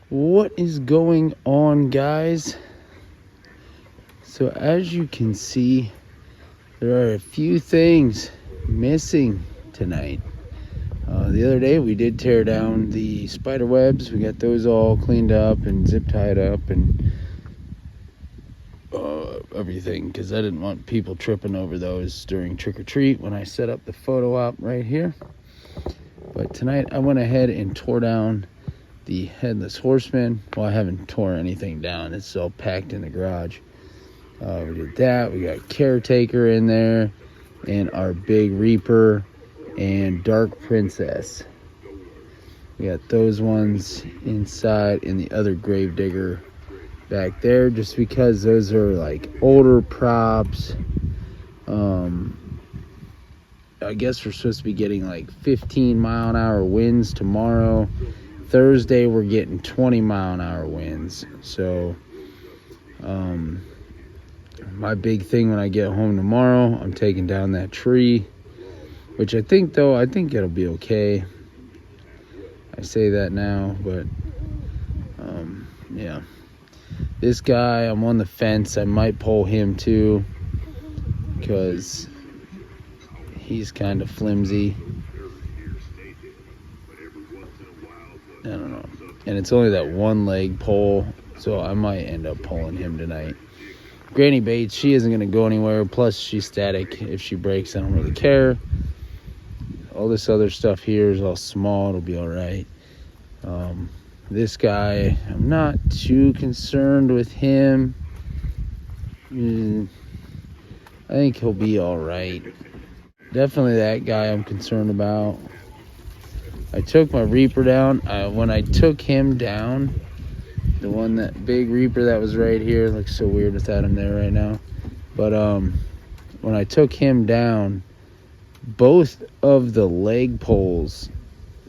What is going on, guys? So as you can see, there are a few things missing tonight. The other day we did tear down the spider webs. We got those all cleaned up and zip tied up and everything, because I didn't want people tripping over those during trick-or-treat when I set up the photo op right here. But tonight I went ahead and tore down the Headless Horseman. Well, I haven't tore anything down. It's all packed in the garage. We did that. We got Caretaker in there, and our Big Reaper and Dark Princess. We got those ones inside, and the other Gravedigger back there, just because those are like older props. I guess we're supposed to be getting like 15-mile-an-hour winds tomorrow. Thursday we're getting 20-mile-an-hour winds. So my big thing when I get home tomorrow, I'm taking down that tree, which I think it'll be okay. I say that now, but yeah. This guy, I'm on the fence. I might pull him too, because he's kind of flimsy. I don't know. And it's only that one leg pull, so I might end up pulling him tonight. Granny Bates, she isn't going to go anywhere. Plus, she's static. If she breaks, I don't really care. All this other stuff here is all small. It'll be all right. This guy, I'm not too concerned with him. I think he'll be all right. Definitely that guy I'm concerned about. I took my Reaper down. When I took him down, the one, that Big Reaper that was right here, looks so weird without him there right now. But when I took him down, both of the leg poles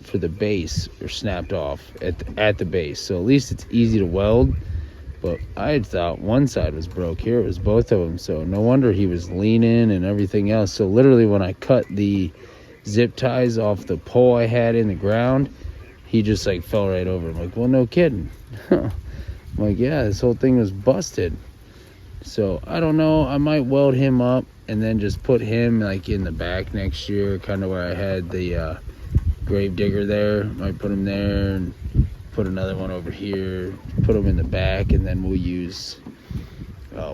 for the base are snapped off at the base. So at least it's easy to weld. But I had thought one side was broke. Here it was both of them. So no wonder he was leaning and everything else. So literally when I cut the zip ties off the pole I had in the ground, he just like fell right over. I'm like, well, no kidding. I'm like, yeah, this whole thing was busted. So I don't know. I might weld him up and then just put him like in the back next year, kind of where I had the Gravedigger there. Might put him there and put another one over here, put them in the back, and then we'll use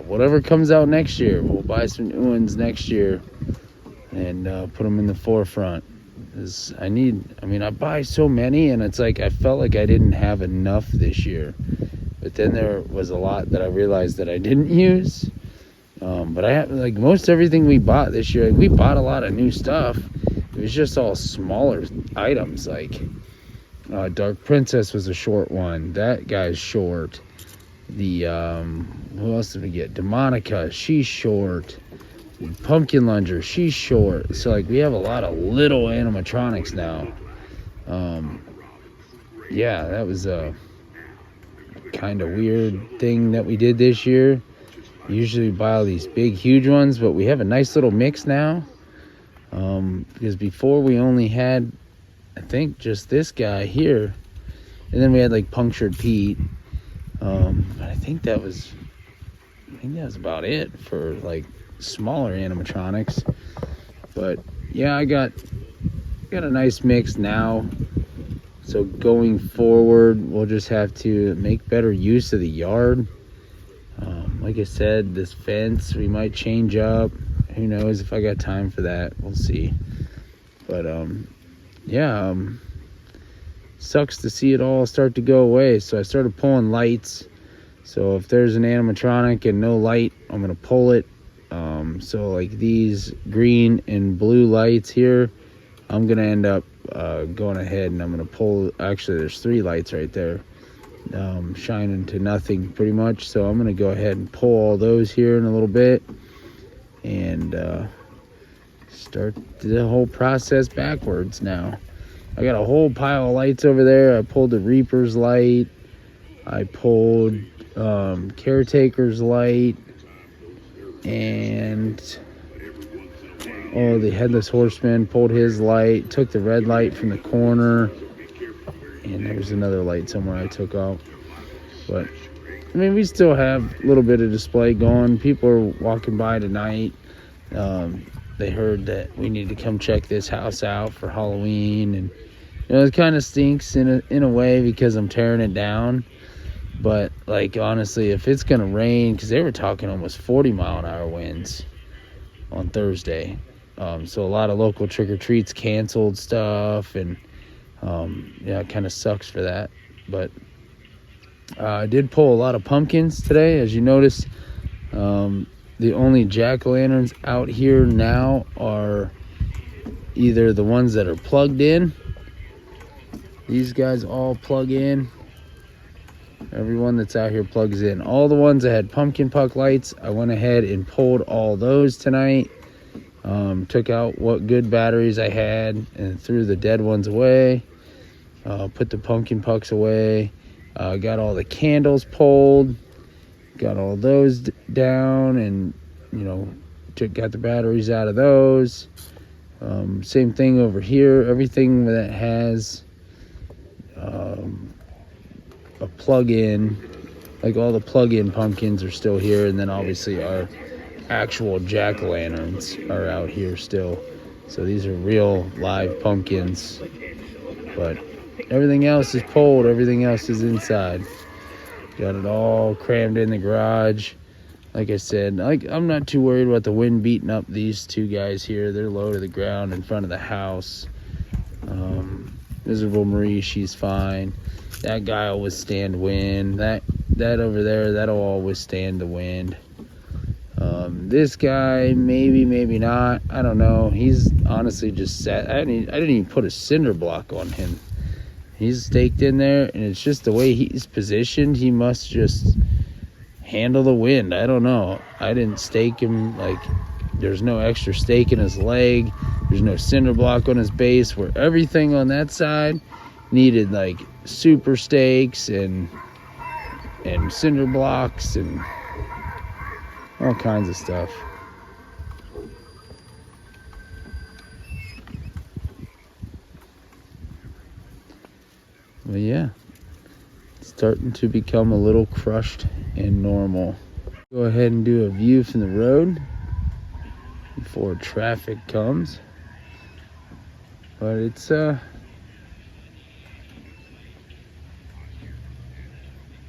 whatever comes out next year. We'll buy some new ones next year and put them in the forefront. Because I buy so many, and it's like I felt like I didn't have enough this year. But then there was a lot that I realized that I didn't use. But I have like most everything we bought this year. Like, we bought a lot of new stuff. It was just all smaller items. Like Dark Princess was a short one. That guy's short. The who else did we get? Demonica, she's short. Pumpkin Lunger, she's short. So like we have a lot of little animatronics now. Yeah, that was a kind of weird thing that we did this year. Usually we buy all these big huge ones, but we have a nice little mix now. Because before we only had, I think, just this guy here, and then we had like Punctured Pete. But I think that was about it for like smaller animatronics. But yeah, I got a nice mix now. So going forward, we'll just have to make better use of the yard. Like I said, this fence we might change up. Who knows if I got time for that? We'll see. But yeah, sucks to see it all start to go away. So I started pulling lights. So if there's an animatronic and no light, I'm gonna pull it. So like these green and blue lights here, I'm gonna end up going ahead and I'm gonna pull. Actually, there's 3 lights right there, shining to nothing pretty much. So I'm gonna go ahead and pull all those here in a little bit and start the whole process backwards now. I got a whole pile of lights over there. I pulled the Reaper's light. I pulled Caretaker's light. And the Headless Horseman, pulled his light. Took the red light from the corner. And there was another light somewhere I took out. But, I mean, we still have a little bit of display going. People are walking by tonight. They heard that we need to come check this house out for Halloween. And, it kind of stinks in a way because I'm tearing it down. But, like, honestly, if it's going to rain, because they were talking almost 40-mile-an-hour winds on Thursday. So a lot of local trick-or-treats canceled stuff. And, it kind of sucks for that. But I did pull a lot of pumpkins today. As you notice, the only jack-o'-lanterns out here now are either the ones that are plugged in. These guys all plug in. Everyone that's out here plugs in. All the ones that had pumpkin puck lights, I went ahead and pulled all those tonight. Took out what good batteries I had and threw the dead ones away. Put the pumpkin pucks away. Got all the candles pulled. Got all those down and, got the batteries out of those. Same thing over here. Everything that has a plug-in, like all the plug-in pumpkins are still here, and then obviously our actual jack-o'-lanterns are out here still. So these are real live pumpkins, but everything else is pulled, everything else is inside. Got it all crammed in the garage. Like I said, I'm not too worried about the wind beating up these two guys here. They're low to the ground in front of the house. Miserable Marie, she's fine. That guy will withstand wind. That over there, that'll all withstand the wind. This guy, maybe not. I don't know. He's honestly just sat. I didn't even put a cinder block on him. He's staked in there, and it's just the way he's positioned. He must just handle the wind. I don't know. I didn't stake him. Like, there's no extra stake in his leg. There's no cinder block on his base, where everything on that side needed like super stakes and cinder blocks and all kinds of stuff. But yeah, it's starting to become a little crushed and normal. Go ahead and do a view from the road before traffic comes. But it's the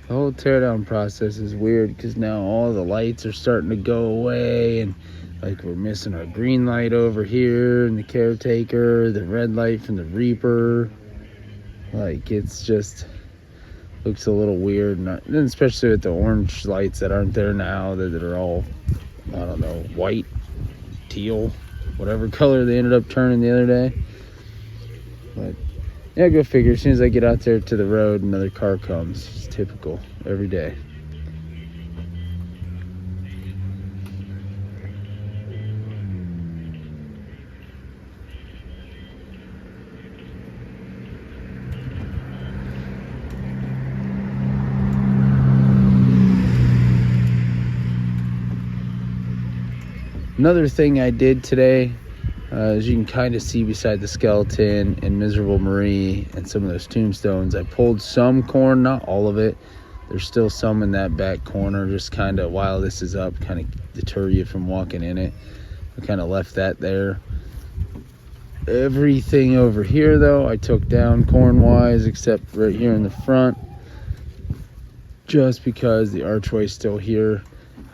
whole teardown process is weird because now all the lights are starting to go away, and like we're missing our green light over here and the caretaker, the red light from the Reaper. Like, it's just looks a little weird, and especially with the orange lights that aren't there now, that are all, I don't know, white, teal, whatever color they ended up turning the other day. But yeah, go figure. As soon as I get out there to the road, another car comes. It's typical every day. Another thing I did today, as you can kind of see beside the skeleton and Miserable Marie and some of those tombstones, I pulled some corn, not all of it. There's still some in that back corner, just kind of while this is up, kind of deter you from walking in it. I kind of left that there. Everything over here, though, I took down corn-wise, except right here in the front, just because the archway's still here.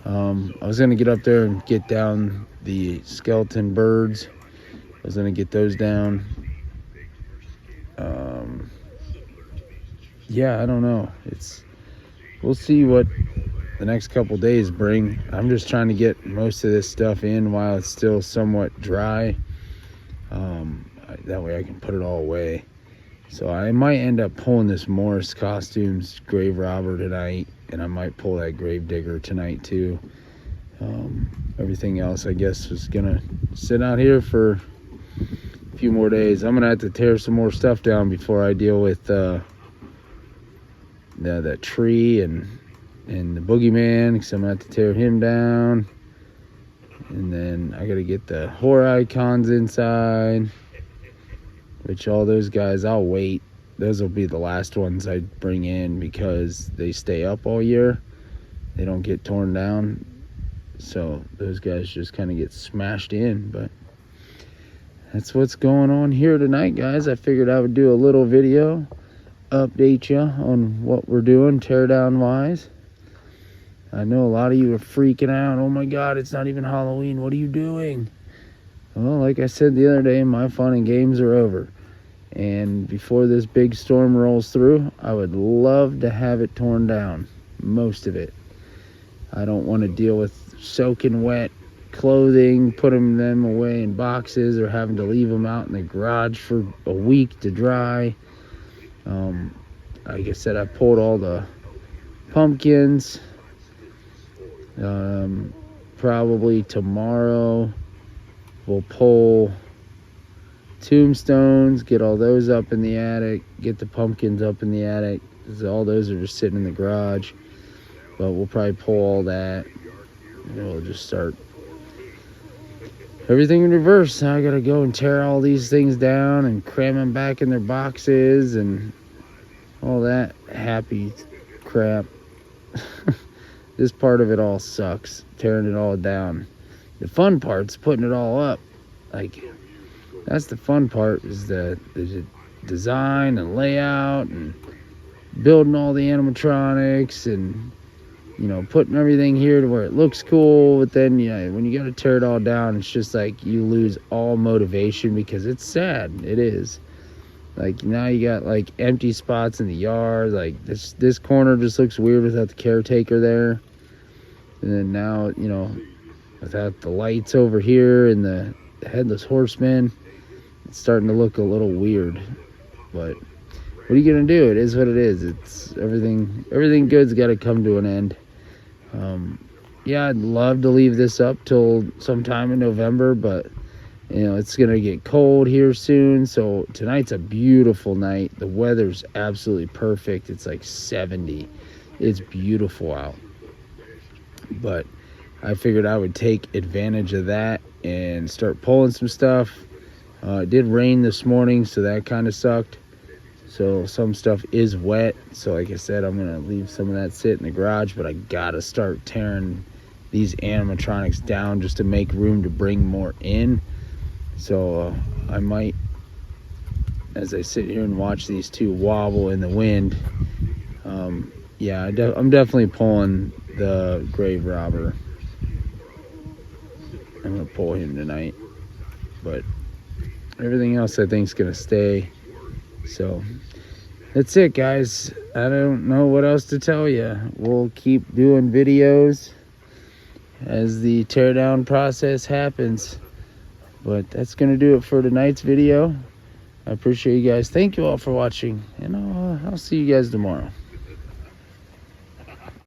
I was going to get up there and get down the skeleton birds. I was going to get those down. Yeah, I don't know. We'll see what the next couple days bring. I'm just trying to get most of this stuff in while it's still somewhat dry. That way I can put it all away. So I might end up pulling this Morris Costumes Grave Robber tonight, and I might pull that Grave Digger tonight too. Everything else, I guess, is gonna sit out here for a few more days. I'm gonna have to tear some more stuff down before I deal with that tree and the boogeyman, because I'm gonna have to tear him down. And then I gotta get the horror icons inside, which all those guys, I'll wait. those will be the last ones I bring in because they stay up all year. They don't get torn down. So those guys just kind of get smashed in. But that's what's going on here tonight, guys. I figured I would do a little video, update you on what we're doing teardown wise. I know a lot of you are freaking out. Oh my God, it's not even Halloween. What are you doing? Well, like I said the other day, my fun and games are over. And before this big storm rolls through, I would love to have it torn down. Most of it. I don't want to deal with soaking wet clothing, putting them away in boxes, or having to leave them out in the garage for a week to dry. Like I said, I pulled all the pumpkins. Probably tomorrow we'll pull tombstones, get all those up in the attic, get the pumpkins up in the attic. All those are just sitting in the garage, but we'll probably pull all that, and we'll just start everything in reverse. Now I gotta go and tear all these things down and cram them back in their boxes and all that happy crap. This part of it all sucks, tearing it all down. The fun part's putting it all up. Like, that's the fun part, is the design and layout and building all the animatronics and, you know, putting everything here to where it looks cool. But then, you know, when you gotta tear it all down, it's just like you lose all motivation because it's sad. It is. Like, now you got like empty spots in the yard. Like this corner just looks weird without the caretaker there. And then now, you know, without the lights over here and the headless horseman, it's starting to look a little weird. But what are you gonna do? It is what it is. It's everything good's got to come to an end. Yeah, I'd love to leave this up till sometime in November, but you know, it's gonna get cold here soon. So tonight's a beautiful night. The weather's absolutely perfect. It's like 70. It's beautiful out. But I figured I would take advantage of that and start pulling some stuff. It did rain this morning, so that kind of sucked. So some stuff is wet. So like I said, I'm gonna leave some of that sit in the garage, but I gotta start tearing these animatronics down just to make room to bring more in. So I might, as I sit here and watch these two wobble in the wind, yeah, I'm definitely pulling the grave robber. I'm gonna pull him tonight, but everything else I think is gonna stay. So that's it, guys. I don't know what else to tell you. We'll keep doing videos as the teardown process happens. But that's going to do it for tonight's video. I appreciate you guys. Thank you all for watching. And I'll see you guys tomorrow.